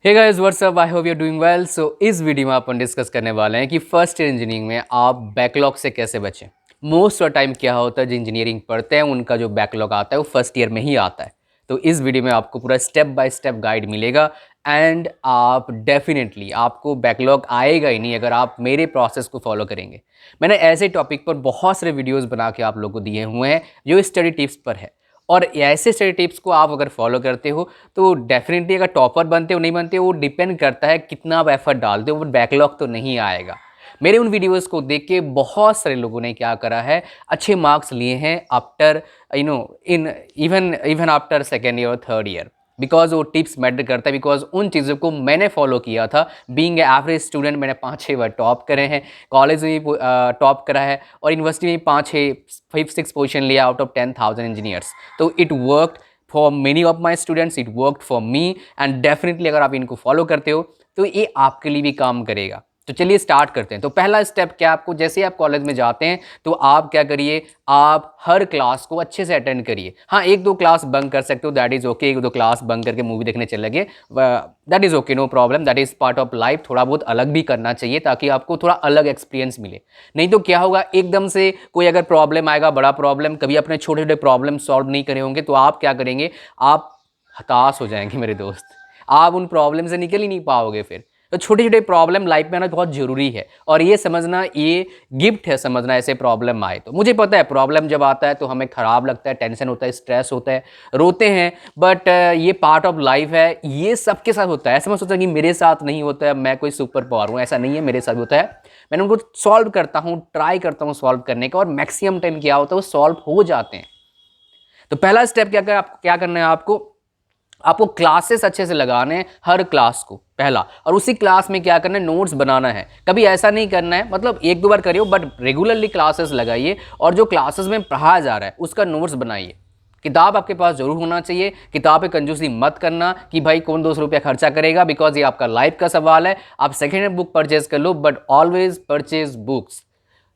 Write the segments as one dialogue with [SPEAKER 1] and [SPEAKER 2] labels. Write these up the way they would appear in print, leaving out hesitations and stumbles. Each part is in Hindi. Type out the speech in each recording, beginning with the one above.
[SPEAKER 1] Hey guys what's up, I hope you are doing well. So इस वीडियो में अपन डिस्कस करने वाले हैं कि फर्स्ट ईयर इंजीनियरिंग में आप बैकलॉग से कैसे बचें। मोस्ट ऑफ टाइम क्या होता है, जो इंजीनियरिंग पढ़ते हैं उनका जो बैकलॉग आता है वो फर्स्ट ईयर में ही आता है। तो इस वीडियो में आपको पूरा स्टेप बाय स्टेप गाइड मिलेगा एंड आप डेफिनेटली आपको बैकलॉग आएगा ही नहीं अगर आप मेरे प्रोसेस को फॉलो करेंगे। मैंने ऐसे टॉपिक पर बहुत सारे वीडियोज़ बना के आप लोगों को दिए हुए हैं जो स्टडी टिप्स पर है, और ऐसे स्टडी टिप्स को आप अगर फॉलो करते हो तो डेफिनेटली अगर टॉपर बनते हो नहीं बनते हो वो डिपेंड करता है कितना आप एफर्ट डालते हो, वो बैकलॉग तो नहीं आएगा। मेरे उन वीडियोस को देख के बहुत सारे लोगों ने क्या करा है, अच्छे मार्क्स लिए हैं after in even after second year और थर्ड ईयर, बिकॉज वो टिप्स मैटर करता है। बिकॉज उन चीज़ों को मैंने फॉलो किया था। बीइंग एवरेज स्टूडेंट मैंने 5-6 बार टॉप करे हैं, कॉलेज में भी टॉप करा है और यूनिवर्सिटी में 5-6 पोजीशन लिया आउट ऑफ 10,000 इंजीनियर्स। तो it worked for many of my students, it worked for me and definitely अगर आप इनको फॉलो करते हो तो ये आपके लिए भी काम करेगा। तो चलिए स्टार्ट करते हैं। तो पहला स्टेप क्या, आपको जैसे ही आप कॉलेज में जाते हैं तो आप क्या करिए, आप हर क्लास को अच्छे से अटेंड करिए। हाँ, एक दो क्लास बंक कर सकते हो, दैट इज़ ओके। एक दो क्लास बंक करके मूवी देखने चले गए, that is okay, no problem, that is part of life. थोड़ा बहुत अलग भी करना चाहिए ताकि आपको थोड़ा अलग एक्सपीरियंस मिले। नहीं तो क्या होगा, एकदम से कोई अगर प्रॉब्लम आएगा, बड़ा प्रॉब्लम, कभी अपने छोटे छोटे प्रॉब्लम सॉल्व नहीं करे होंगे तो आप क्या करेंगे, आप हताश हो जाएंगे मेरे दोस्त। आप उन प्रॉब्लम से निकल ही नहीं पाओगे फिर। तो छोटे छोटे प्रॉब्लम लाइफ में आना बहुत ज़रूरी है, और ये समझना, ये गिफ्ट है समझना ऐसे प्रॉब्लम आए तो। मुझे पता है प्रॉब्लम जब आता है तो हमें ख़राब लगता है, टेंशन होता है, स्ट्रेस होता है, रोते हैं, बट ये पार्ट ऑफ लाइफ है, ये सबके साथ होता है। ऐसा मत सोचा कि मेरे साथ नहीं होता है, मैं कोई सुपर पावर हूँ, ऐसा नहीं है, मेरे साथ भी होता है। मैंने उनको सॉल्व करता हूँ, ट्राई करता हूँ सॉल्व करने का, और मैक्सिमम टाइम क्या होता है वो सॉल्व हो जाते हैं। तो पहला स्टेप क्या करना है, आपको क्लासेस अच्छे से लगाने हैं, हर क्लास को पहला, और उसी क्लास में क्या करना है, नोट्स बनाना है। कभी ऐसा नहीं करना है, मतलब एक दो बार करियो, बट रेगुलरली क्लासेस लगाइए और जो क्लासेस में पढ़ाया जा रहा है उसका नोट्स बनाइए। किताब आपके पास जरूर होना चाहिए, किताब पे कंजूसी मत करना कि भाई कौन 200 रुपया खर्चा करेगा, बिकॉज ये आपका लाइफ का सवाल है। आप सेकेंड हैंड बुक परचेज कर लो, but always purchase books.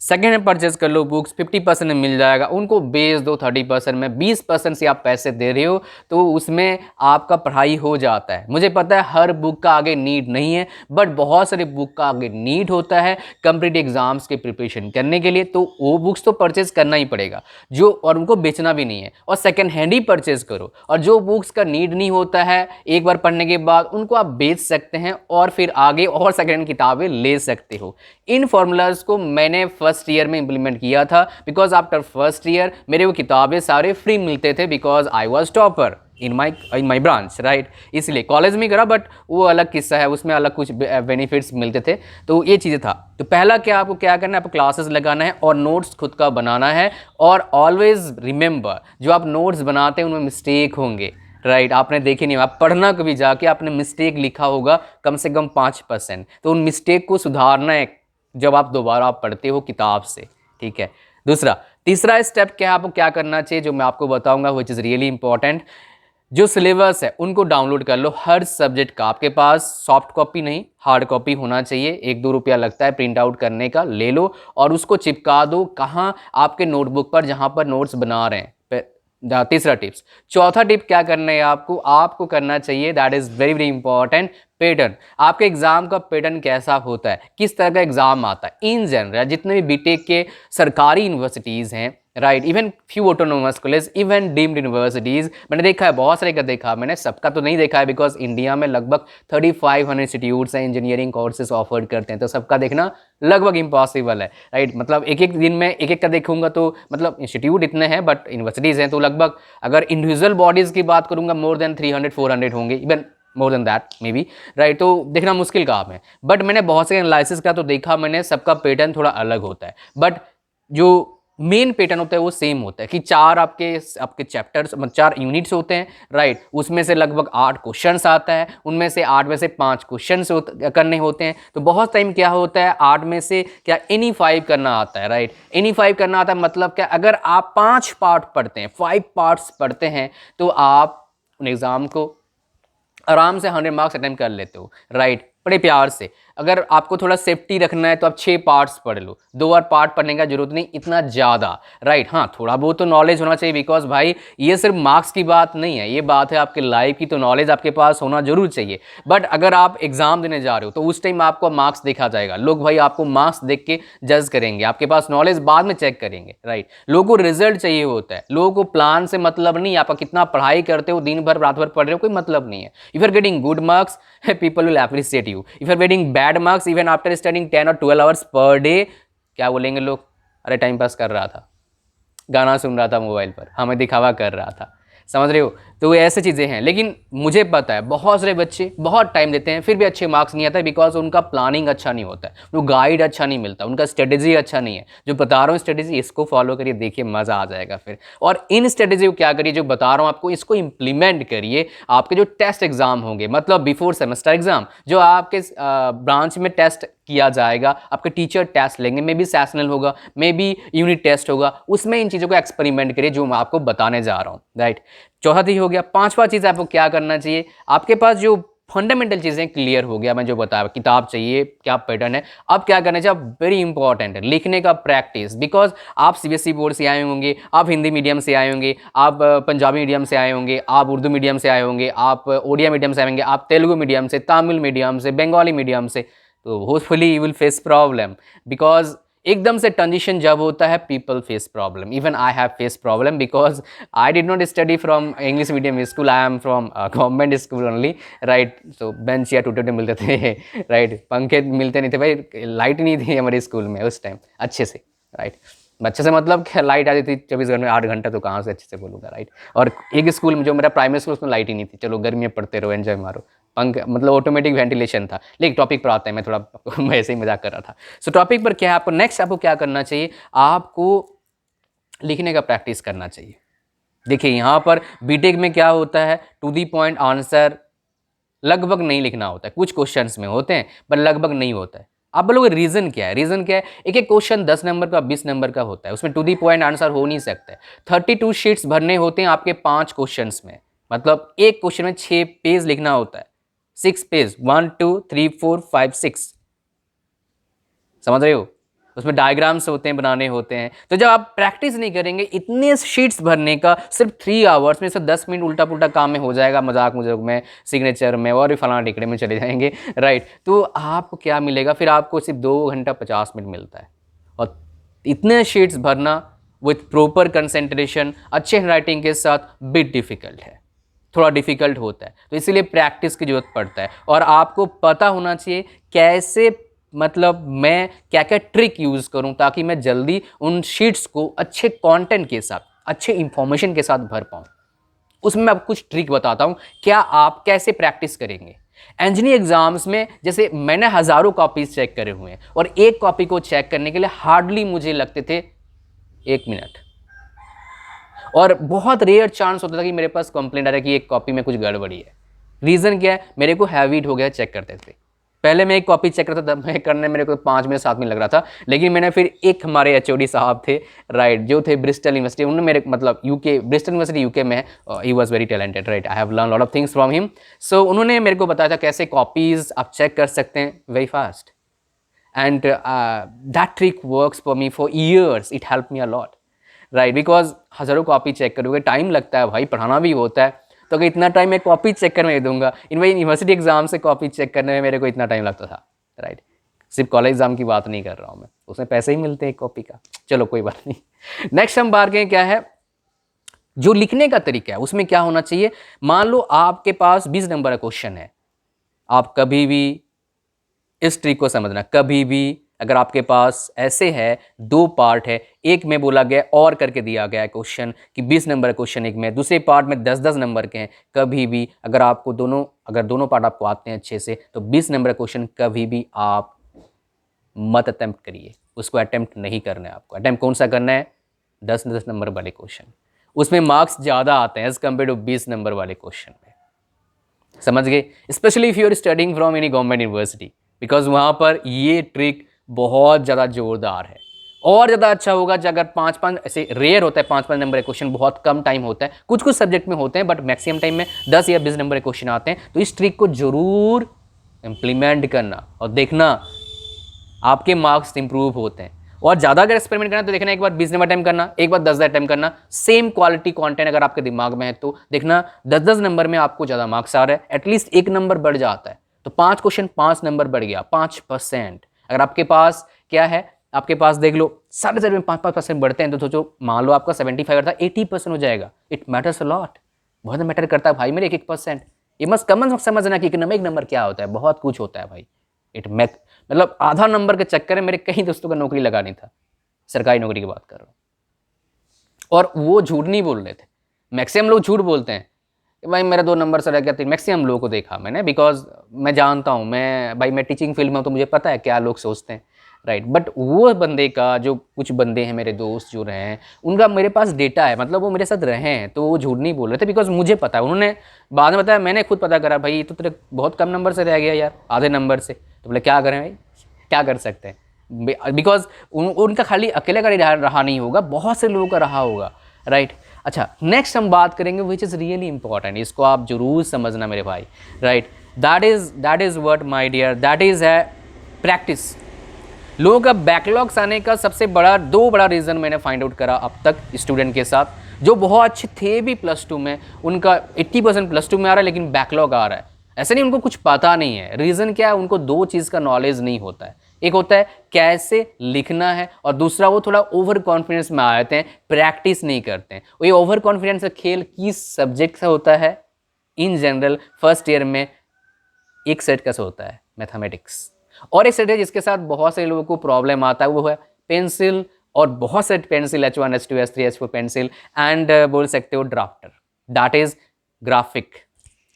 [SPEAKER 1] Second hand purchase कर लो बुक्स, 50% में मिल जाएगा, उनको बेच दो 30% में। 20% से आप पैसे दे रहे हो तो उसमें आपका पढ़ाई हो जाता है। मुझे पता है हर बुक का आगे नीड नहीं है, बट बहुत सारे बुक का आगे नीड होता है कम्पिटिटिव एग्जाम्स के प्रिपरेशन करने के लिए, तो वो बुक्स तो परचेज करना ही पड़ेगा जो, और उनको बेचना भी नहीं है, और सेकेंड हैंड ही परचेज करो। और जो बुक्स का नीड नहीं होता है, एक बार पढ़ने के बाद उनको आप बेच सकते हैं और फिर आगे और सेकेंड हैंड किताबें ले सकते हो। इन फॉर्मूलाज को मैंने फर्स्ट ईयर में इंप्लीमेंट किया था, बिकॉज आफ्टर फर्स्ट ईयर मेरे वो किताबें सारे फ्री मिलते थे, because I was topper in my branch, right. इसलिए कॉलेज में करा, बट वो अलग किस्सा है, उसमें अलग कुछ बेनिफिट्स मिलते थे। तो ये चीज़ें था। तो पहला क्या, आपको क्या करना है, आपको क्लासेस लगाना है और नोट्स खुद का बनाना है। और ऑलवेज रिमेंबर, जो आप नोट्स बनाते हैं उनमें मिस्टेक होंगे, राइट। आपने देखे नहीं, आप पढ़ना कभी जाके आपने मिस्टेक लिखा होगा कम से कम 5%, तो उन मिस्टेक को सुधारना है जब आप दोबारा पढ़ते हो किताब से, ठीक है। तीसरा स्टेप क्या है, आपको क्या करना चाहिए, जो मैं आपको बताऊंगा, विच इज़ रियली इंपॉर्टेंट। जो सिलेबस है उनको डाउनलोड कर लो, हर सब्जेक्ट का। आपके पास सॉफ्ट कॉपी नहीं, हार्ड कॉपी होना चाहिए। 1-2 रुपया लगता है प्रिंट आउट करने का, ले लो और उसको चिपका दो कहाँ, आपके नोटबुक पर जहाँ पर नोट्स बना रहे हैं। तीसरा टिप्स। चौथा टिप क्या करना है, आपको करना चाहिए, that is very very important, pattern. आपके एग्जाम का पैटर्न कैसा होता है, किस तरह का एग्जाम आता है। इन जनरल जितने भी बीटेक के सरकारी यूनिवर्सिटीज़ हैं, right, even few autonomous college, even deemed universities, मैंने देखा है, बहुत सारे का देखा मैंने, सबका तो नहीं देखा है, बिकॉज इंडिया में लगभग 3500 इंस्टीट्यूट्स हैं इंजीनियरिंग कोर्सेज ऑफर करते हैं, तो सबका देखना लगभग इम्पॉसिबल है, राइट। मतलब एक एक दिन में एक एक का देखूंगा तो, मतलब इंस्टीट्यूट इतने हैं बट यूनिवर्सिटीज़ हैं तो लगभग, अगर इंडिविजुअल बॉडीज़ की बात करूंगा, मोर देन 300-400 होंगे, even more than that may be, right. तो देखना मुश्किल काम है, बट मैंने बहुत से एनालिसिस का तो देखा मैंने, सबका पैटर्न थोड़ा अलग होता है, बट जो मेन पैटर्न होता है वो सेम होता है कि 4 आपके चैप्टर्स, मतलब 4 यूनिट्स होते हैं, राइट। उसमें से लगभग 8 क्वेश्चंस आता है, उनमें से 8 में से 5 क्वेश्चंस करने होते हैं। तो बहुत टाइम क्या होता है, 8 में से क्या एनी 5 करना आता है, राइट। एनी 5 करना आता है, मतलब क्या, अगर आप 5 पार्ट पढ़ते हैं, 5 पार्ट्स पढ़ते हैं, तो आप उन एग्ज़ाम को आराम से 100 मार्क्स अटेम्प्ट कर लेते हो, राइट। बड़े प्यार से। अगर आपको थोड़ा सेफ्टी रखना है तो आप 6 पार्ट्स पढ़ लो, 2 और पार्ट पढ़ने का जरूरत नहीं इतना ज़्यादा, राइट। हाँ, थोड़ा बहुत तो नॉलेज होना चाहिए, बिकॉज भाई ये सिर्फ मार्क्स की बात नहीं है, ये बात है आपके लाइफ की, तो नॉलेज आपके पास होना जरूर चाहिए। बट अगर आप एग्जाम देने जा रहे हो तो उस टाइम आपको मार्क्स देखा जाएगा, लोग भाई आपको मार्क्स देख के जज करेंगे, आपके पास नॉलेज बाद में चेक करेंगे, राइट। लोगों को रिजल्ट चाहिए होता है, लोगों को प्लान से मतलब नहीं, आप कितना पढ़ाई करते हो, दिन भर रात भर पढ़ रहे हो, कोई मतलब नहीं है। If you are getting good marks, people will appreciate you. If you are getting bad marks even after studying 10 or 12 hours per day, क्या बोलेंगे लोग, अरे टाइम पास कर रहा था, गाना सुन रहा था मोबाइल पर, हमें दिखावा कर रहा था, समझ रहे हो। तो ऐसे चीज़ें हैं। लेकिन मुझे पता है बहुत सारे बच्चे बहुत टाइम देते हैं फिर भी अच्छे मार्क्स नहीं आता है, बिकॉज उनका प्लानिंग अच्छा नहीं होता है, उनको गाइड अच्छा नहीं मिलता, उनका स्ट्रेटेजी अच्छा नहीं है। जो बता रहा हूँ स्ट्रेटेजी, इसको फॉलो करिए, देखिए मज़ा आ जाएगा फिर। और इन स्ट्रेटेजी को क्या करिए, जो बता रहा हूँ आपको, इसको इम्प्लीमेंट करिए। आपके जो टेस्ट एग्जाम होंगे, मतलब बिफोर सेमेस्टर एग्जाम, जो आपके ब्रांच में टेस्ट किया जाएगा, आपके टीचर टेस्ट लेंगे, मे बी सेशनल होगा, मे बी यूनिट टेस्ट होगा, उसमें इन चीज़ों को एक्सपेरिमेंट करिए जो मैं आपको बताने जा रहा हूँ, राइट। चौथा चीज हो गया। पांचवा चीज़ आपको क्या करना चाहिए, आपके पास जो फंडामेंटल चीज़ें क्लियर हो गया, मैं जो बताया, किताब चाहिए, क्या पैटर्न है, अब क्या करना चाहिए, अब वेरी इंपॉर्टेंट है लिखने का प्रैक्टिस। बिकॉज आप सीबीएसई बोर्ड से आए होंगे, आप हिंदी मीडियम से आए होंगे, आप पंजाबी मीडियम से आए होंगे, आप उर्दू मीडियम से आए होंगे, आप ओडिया मीडियम से आए होंगे, आप तेलुगु मीडियम से, तमिल मीडियम से, बंगाली मीडियम से। तो hopefully you will face problem, because एकदम से ट्रांजिशन जब होता है, people face problem. Even I have face problem because I did not study from English medium school, I am from government school only, right. So bench या टूटे मिलते थे, राइट, पंखे मिलते नहीं थे भाई, लाइट नहीं थी हमारे स्कूल में उस टाइम अच्छे से, राइट। अच्छे से मतलब लाइट आती थी 24 घंटे में 8 घंटा, तो कहाँ से अच्छे से बोलूँगा, राइट। और एक स्कूल में जो मेरा प्राइमरी स्कूल, उसमें लाइट ही नहीं थी, चलो गर्मी में पढ़ते रहो, एंजॉय मारो, पंख मतलब ऑटोमेटिक वेंटिलेशन था। लेकिन टॉपिक पर आते हैं, मैं थोड़ा मैं ऐसे ही मजाक कर रहा था। सो टॉपिक पर क्या है, आपको नेक्स्ट आपको क्या करना चाहिए, आपको लिखने का प्रैक्टिस करना चाहिए। देखिए यहाँ पर बीटेक में क्या होता है, टू दी पॉइंट आंसर लगभग नहीं लिखना होता है, कुछ क्वेश्चंस में होते हैं पर लगभग नहीं होता है। आप बोलोगे रीजन क्या है, रीजन क्या है, एक एक क्वेश्चन 10 नंबर का 20 नंबर का होता है, उसमें टू दी पॉइंट आंसर हो नहीं सकता है। 32 शीट्स भरने होते हैं आपके 5 क्वेश्चंस में, मतलब एक क्वेश्चन में 6 पेज लिखना होता है, 6 पेज, 1 2 3 4 5 6, समझ रहे हो। उसमें डायग्राम्स होते हैं, बनाने होते हैं। तो जब आप प्रैक्टिस नहीं करेंगे इतने शीट्स भरने का, सिर्फ 3 आवर्स में से 10 मिनट उल्टा पुल्टा काम में हो जाएगा, मजाक मजाक में, सिग्नेचर में और भी फलाना टिकड़े में चले जाएंगे, राइट। तो आपको क्या मिलेगा फिर, आपको सिर्फ 2 घंटा 50 मिनट मिलता है। और इतने शीट्स भरना विथ प्रॉपर कंसेंट्रेशन, अच्छे हैंडराइटिंग के साथ बिट डिफिकल्ट है, थोड़ा डिफिकल्ट होता है। तो इसीलिए प्रैक्टिस की जरूरत पड़ता है। और आपको पता होना चाहिए कैसे, मतलब मैं क्या क्या ट्रिक यूज़ करूं ताकि मैं जल्दी उन शीट्स को अच्छे कंटेंट के साथ, अच्छे इंफॉर्मेशन के साथ भर पाऊं। उसमें मैं आपको कुछ ट्रिक बताता हूं, क्या आप कैसे प्रैक्टिस करेंगे। इंजीनियरिंग एग्जाम्स में जैसे मैंने हज़ारों कॉपीज चेक करे हुए हैं, और एक कॉपी को चेक करने के लिए हार्डली मुझे लगते थे 1 मिनट। और बहुत रेयर चांस होता था कि मेरे पास कंप्लेंट आ रहा है कि एक कॉपी में कुछ गड़बड़ी है। रीज़न क्या है, मेरे को हैबिट हो गया चेक करते थे। पहले मैं एक कॉपी चेक करता था, मैं करने मेरे को 5 मिनट 7 मिनट लग रहा था। लेकिन मैंने फिर एक हमारे एचओडी साहब थे, राइट, जो थे ब्रिस्टल यूनिवर्सिटी, उन्होंने मेरे मतलब यूके, ब्रिस्टल यूनिवर्सिटी यूके में, he was very talented, right, I have learn lot of things from him. So उन्होंने मेरे को बताया था कैसे कॉपीज़ आप चेक कर सकते हैं very fast, and that trick works for me for years, it help me a lot, right. Because हज़ारों कॉपी चेक करोगे, टाइम लगता है भाई, पढ़ाना भी होता है। तो अगर इतना टाइम मैं कॉपी चेक करने में दूंगा, इन वही यूनिवर्सिटी एग्जाम से कॉपी चेक करने में मेरे को इतना टाइम लगता था, राइट। सिर्फ कॉलेज एग्जाम की बात नहीं कर रहा हूँ मैं, उसमें पैसे ही मिलते हैं एक कॉपी का, चलो कोई बात नहीं। नेक्स्ट हम बात करें क्या है, जो लिखने का तरीका है उसमें क्या होना चाहिए। मान लो आपके पास 20 नंबर का क्वेश्चन है, आप कभी भी इस ट्रिक को समझना, कभी भी अगर आपके पास ऐसे है 2 पार्ट है, एक में बोला गया और करके दिया गया है क्वेश्चन कि 20 नंबर क्वेश्चन एक में, दूसरे पार्ट में 10-10 नंबर के हैं, कभी भी अगर आपको दोनों पार्ट आपको आते हैं अच्छे से, तो 20 नंबर क्वेश्चन कभी भी आप मत अटेम्प्ट करिए, उसको अटेम्प्ट नहीं करना है आपको। अटेम्प्ट कौन सा करना है, 10-10 नंबर वाले क्वेश्चन, उसमें मार्क्स ज़्यादा आते हैं एज कम्पेयर टू 20 नंबर वाले क्वेश्चन में, समझ गए। Specially if you are studying from any government university, because वहाँ पर ये ट्रिक बहुत ज़्यादा जोरदार है। और ज़्यादा अच्छा होगा जब अगर 5-5, ऐसे रेयर होता है 5-5 नंबर के क्वेश्चन, बहुत कम टाइम होता है, कुछ कुछ सब्जेक्ट में होते हैं, बट मैक्सिमम टाइम में 10 या 20 नंबर के क्वेश्चन आते हैं। तो इस ट्रिक को जरूर इम्प्लीमेंट करना और देखना आपके मार्क्स इंप्रूव होते हैं। और ज़्यादा अगर एक्सपेरिमेंट करना तो देखना एक बार 20 नंबर अटैम्प्ट करना, एक बार 10 अटैम्प्ट करना, सेम क्वालिटी कंटेंट अगर आपके दिमाग में है तो देखना 10-10 नंबर में आपको ज़्यादा मार्क्स आ रहा है, एटलीस्ट 1 नंबर बढ़ जाता है। तो 5 क्वेश्चन 5 नंबर बढ़ गया, 5%। अगर आपके पास क्या है, आपके पास देख लो 7.5 में 5% बढ़ते हैं तो सोचो मान लो आपका 75 था 80% हो जाएगा। इट मैटर्स अ लॉट, बहुत मैटर करता है भाई मेरे 1% ये मस्त कमन समझना कि एक नंबर क्या होता है, बहुत कुछ होता है भाई। मतलब आधा नंबर के चक्कर में मेरे कई दोस्तों का नौकरी लगा नहीं था, सरकारी नौकरी की बात कर रहा हूँ। और वो झूठ नहीं बोल रहे थे, मैक्सिमम लोग झूठ बोलते हैं कि भाई मेरा 2 नंबर से रह गया। मैक्सिमम लोगों को देखा मैंने, बिकॉज मैं जानता हूँ, मैं टीचिंग फील्ड में हूँ तो मुझे पता है क्या लोग सोचते हैं, राइट। बट वो बंदे का, जो कुछ बंदे हैं मेरे दोस्त जो रहे हैं, उनका मेरे पास डेटा है, मतलब वो मेरे साथ रहे हैं तो वो झूठ नहीं बोल रहे थे, बिकॉज मुझे पता है। उन्होंने बाद में बताया, मैंने खुद पता करा, भाई ये तो तेरे बहुत कम नंबर से रह गया यार, आधे नंबर से। तो बोले क्या करें भाई, क्या कर सकते हैं, बिकॉज उनका खाली अकेले का रहा नहीं होगा, बहुत से लोगों का रहा होगा, राइट। अच्छा, नेक्स्ट हम बात करेंगे विच इज़ रियली इंपॉर्टेंट, इसको आप जरूर समझना मेरे भाई, right. That is what my dear, that is है प्रैक्टिस। लोगों का बैकलॉग्स आने का सबसे बड़ा 2 बड़ा रीज़न मैंने फाइंड आउट करा अब तक स्टूडेंट के साथ, जो बहुत अच्छे थे भी +2 में, उनका 80% +2 में आ रहा है लेकिन बैकलॉग आ रहा है। ऐसा नहीं उनको कुछ पता नहीं है, रीज़न क्या है, उनको 2 चीज़ का नॉलेज नहीं होता है। एक होता है कैसे लिखना है, और दूसरा वो थोड़ा ओवर कॉन्फिडेंस में आ जाते हैं, प्रैक्टिस नहीं करते हैं। ये ओवर कॉन्फिडेंस का खेल किस सब्जेक्ट से होता है, इन जनरल फर्स्ट ईयर में एक सेट का होता है मैथमेटिक्स, और एक सेट है जिसके साथ बहुत से लोगों को प्रॉब्लम आता है, वो है पेंसिल, और बहुत से pencil H1 H2 H3 H4 pencil, and बोल सकते हो drafter, that is graphic,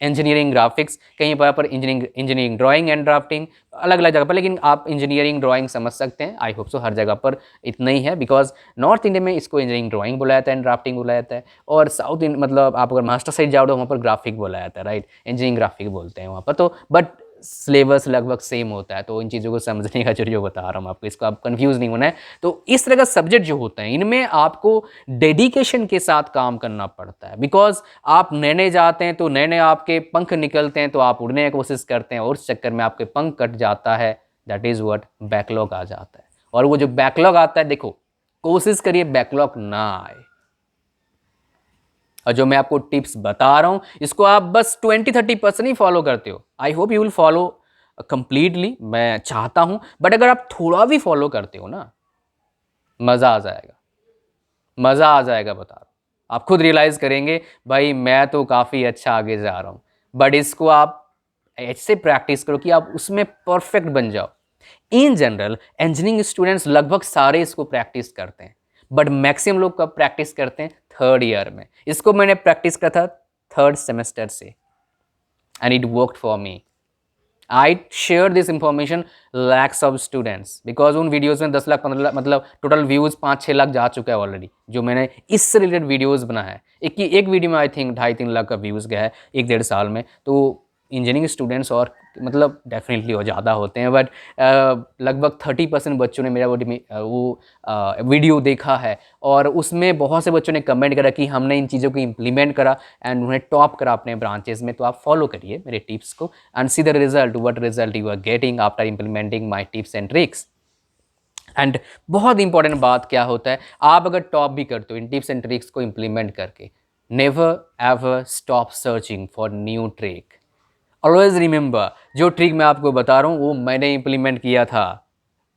[SPEAKER 1] engineering graphics. कहीं पर इंजीनियरिंग ड्राइंग एंड ड्राफ्टिंग अलग अलग जगह पर, लेकिन आप इंजीनियरिंग ड्राइंग समझ सकते हैं। आई होप सो हर जगह पर इतना ही है, बिकॉज नॉर्थ इंडिया में इसको इंजीनियरिंग ड्राइंग बोला जाता है एंड ड्राफ्टिंग बोला जाता है, और साउथ इंडिया मतलब आप अगर मास्टर साइड जाओ तो वहाँ पर ग्राफिक बोला जाता है, राइट, इंजीनियरिंग ग्राफिक बोलते हैं वहाँ पर। तो बट सिलेबस लगभग सेम होता है, तो इन चीज़ों को समझने का जो बता रहा हूँ आपको, इसको आप कंफ्यूज नहीं होना है। तो इस तरह का सब्जेक्ट जो होता है, इनमें आपको डेडिकेशन के साथ काम करना पड़ता है, बिकॉज आप नए नए जाते हैं तो नए नए आपके पंख निकलते हैं, तो आप उड़ने की कोशिश करते हैं और उस चक्कर में आपके पंख कट जाता है, दैट इज़ व्हाट बैकलॉग आ जाता है। और वो जो बैकलॉग आता है, देखो कोशिश करिए बैकलॉग ना आए, और जो मैं आपको टिप्स बता रहा हूं इसको आप बस 20-30% ही फॉलो करते हो। आई hope you will follow completely, मैं चाहता हूं, बट अगर आप थोड़ा भी फॉलो करते हो ना, मज़ा आ जाएगा, मज़ा आ जाएगा, बता रहा हूँ। आप खुद रियलाइज़ करेंगे भाई मैं तो काफ़ी अच्छा आगे जा रहा हूँ। बट इसको आप ऐसे प्रैक्टिस करो कि आप उसमें परफेक्ट बन जाओ। इन जनरल इंजीनियरिंग स्टूडेंट्स लगभग सारे इसको प्रैक्टिस करते हैं, बट मैक्सिमम लोग कब प्रैक्टिस करते हैं, 3rd ईयर में। इसको मैंने प्रैक्टिस करा था 3rd सेमेस्टर से, and it worked for me. I share this information lakhs of students, because उन वीडियोज़ में 10 लाख 15 लाख मतलब टोटल व्यूज़ 5-6 लाख जा चुका है ऑलरेडी, जो मैंने इससे रिलेटेड वीडियोज़ बनाया है। एक वीडियो में आई थिंक 2.5-3 लाख का व्यूज़ गया है 1-1.5 साल में। तो इंजीनियरिंग स्टूडेंट्स और मतलब डेफिनेटली और ज़्यादा होते हैं, बट लगभग 30% बच्चों ने मेरा वो वीडियो देखा है, और उसमें बहुत से बच्चों ने कमेंट करा कि हमने इन चीज़ों को इम्प्लीमेंट करा एंड उन्हें टॉप करा अपने ब्रांचेस में। तो आप फॉलो करिए मेरे टिप्स को and see the result, what result you are getting after implementing my tips and tricks. And बहुत इंपॉर्टेंट बात क्या होता है, आप अगर टॉप भी करते हो इन टिप्स एंड ट्रिक्स को इम्प्लीमेंट करके, never ever stop searching for new trick. Always remember, जो ट्रिक मैं आपको बता रहा हूँ वो मैंने इम्प्लीमेंट किया था,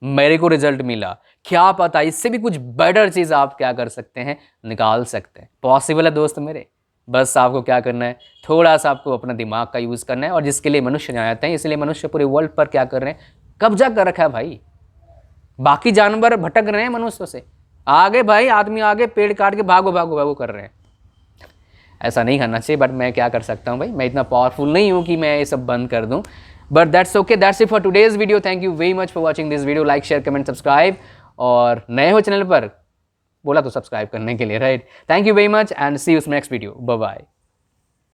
[SPEAKER 1] मेरे को रिजल्ट मिला। क्या पता इससे भी कुछ बेटर चीज़ आप क्या कर सकते हैं, निकाल सकते हैं। पॉसिबल है दोस्त मेरे, बस आपको क्या करना है, थोड़ा सा आपको अपना दिमाग का यूज़ करना है। और जिसके लिए मनुष्य जाने जाते हैं, इसलिए मनुष्य पूरे वर्ल्ड पर क्या कर रहे हैं, कब्जा कर रखा है भाई। बाकी जानवर भटक रहे हैं मनुष्य से, आगे भाई आदमी आगे पेड़ काट के भागो भागो भागो कर रहे हैं। ऐसा नहीं करना चाहिए, बट मैं क्या कर सकता हूँ भाई, मैं इतना पावरफुल नहीं हूँ कि मैं ये सब बंद कर दूँ। But that's okay, that's it for today's video. Thank you very much for watching this video. Like share comment subscribe, और नए हो चैनल पर बोला तो सब्सक्राइब करने के लिए, right. Thank you very much and see you next video, bye bye.